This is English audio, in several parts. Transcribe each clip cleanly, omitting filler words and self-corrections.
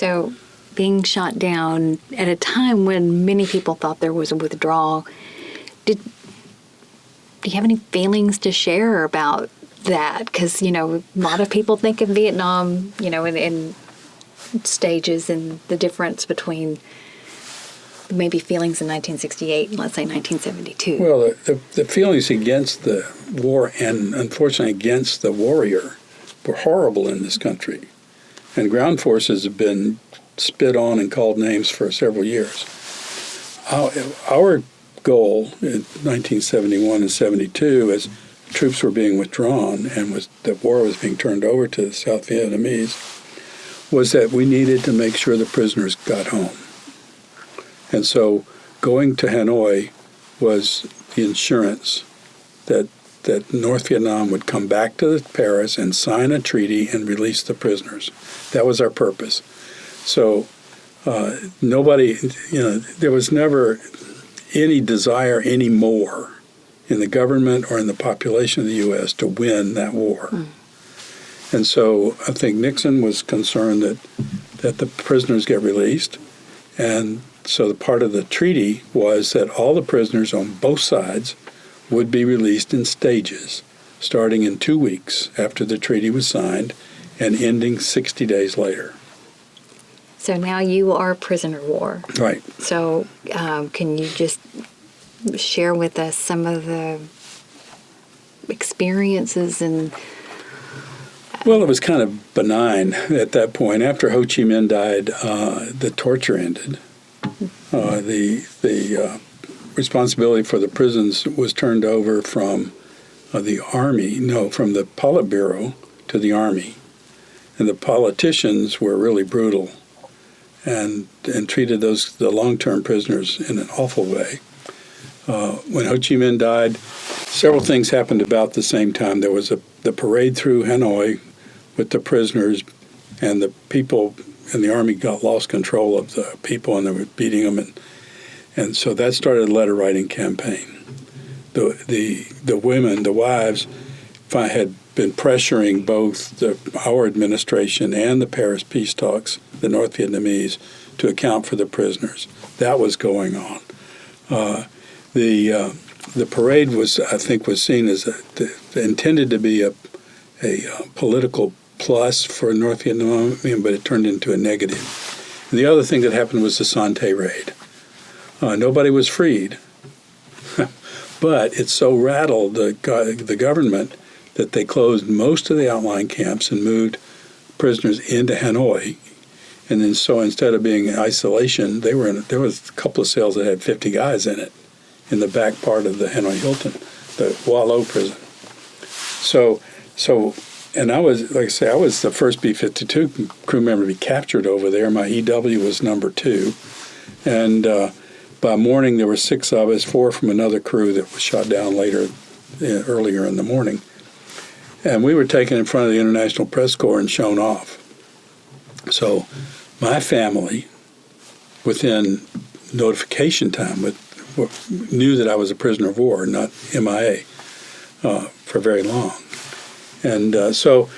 So being shot down at a time when many people thought there was a withdrawal, do you have any feelings to share about that? Because, a lot of people think of Vietnam, in stages, and the difference between maybe feelings in 1968 and, let's say, 1972. Well, the feelings against the war and, unfortunately, against the warrior were horrible in this country. And ground forces have been spit on and called names for several years. Our goal in 1971 and 72, as troops were being withdrawn and the war was being turned over to the South Vietnamese, was that we needed to make sure the prisoners got home. And so going to Hanoi was the insurance that North Vietnam would come back to Paris and sign a treaty and release the prisoners. That was our purpose. So nobody, there was never any desire anymore in the government or in the population of the U.S. to win that war. And so I think Nixon was concerned that the prisoners get released. And so the part of the treaty was that all the prisoners on both sides would be released in stages, starting in 2 weeks after the treaty was signed and ending 60 days later. So now you are prisoner of war. Right. So can you just share with us some of the experiences and... Well, it was kind of benign at that point. After Ho Chi Minh died, the torture ended. The responsibility for the prisons was turned over from from the Politburo to the Army. And the politicians were really brutal and treated the long-term prisoners in an awful way. When Ho Chi Minh died, several things happened about the same time. There was the parade through Hanoi with the prisoners, and the people in the Army lost control of the people, and they were beating them. And so that started a letter-writing campaign. The women, the wives, had been pressuring both our administration and the Paris peace talks, the North Vietnamese, to account for the prisoners. That was going on. The parade was seen as intended to be a political plus for North Vietnam, but it turned into a negative. And the other thing that happened was the Sante raid. Nobody was freed, but it so rattled the government that they closed most of the outlying camps and moved prisoners into Hanoi. And then so instead of being in isolation, there was a couple of cells that had 50 guys in it in the back part of the Hanoi Hilton, the Wallow prison. And I was the first B-52 crew member to be captured over there. My EW was number 2. And by morning, there were 6 of us, 4 from another crew that was shot down earlier in the morning. And we were taken in front of the International Press Corps and shown off. So my family, within notification time, knew that I was a prisoner of war, not MIA, for very long. And so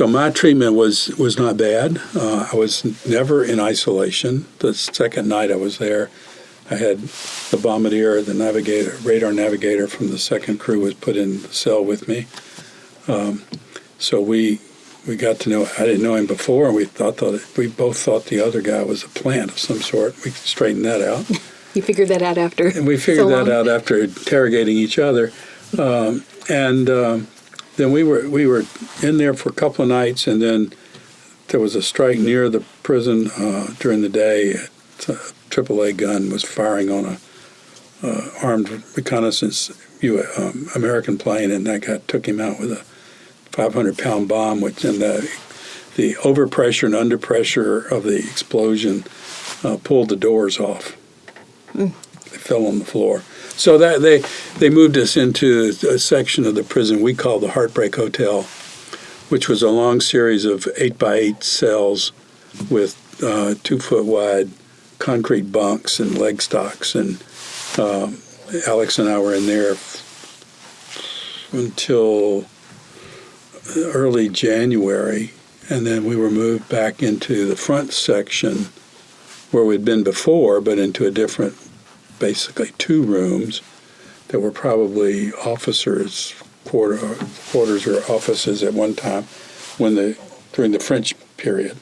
my treatment was not bad. I was never in isolation. The second night I was there, I had the bombardier, the radar navigator from the second crew was put in the cell with me. So we got to know. I didn't know him before, and we both thought the other guy was a plant of some sort. We straightened that out. You figured that out after. And we figured that out after interrogating each other, then we were in there for a couple of nights, and then there was a strike near the prison during the day. A AAA gun was firing on a armed reconnaissance American plane, and that guy took him out with a 500-pound bomb, which in the overpressure and underpressure of the explosion pulled the doors off. They fell on the floor. So that they moved us into a section of the prison we call the Heartbreak Hotel, which was a long series of 8x8 cells with 2-foot wide concrete bunks and leg stocks. And Alex and I were in there until early January, and then we were moved back into the front section where we'd been before, but into a different, basically 2 rooms that were probably officers' quarters or offices at one time during the French period.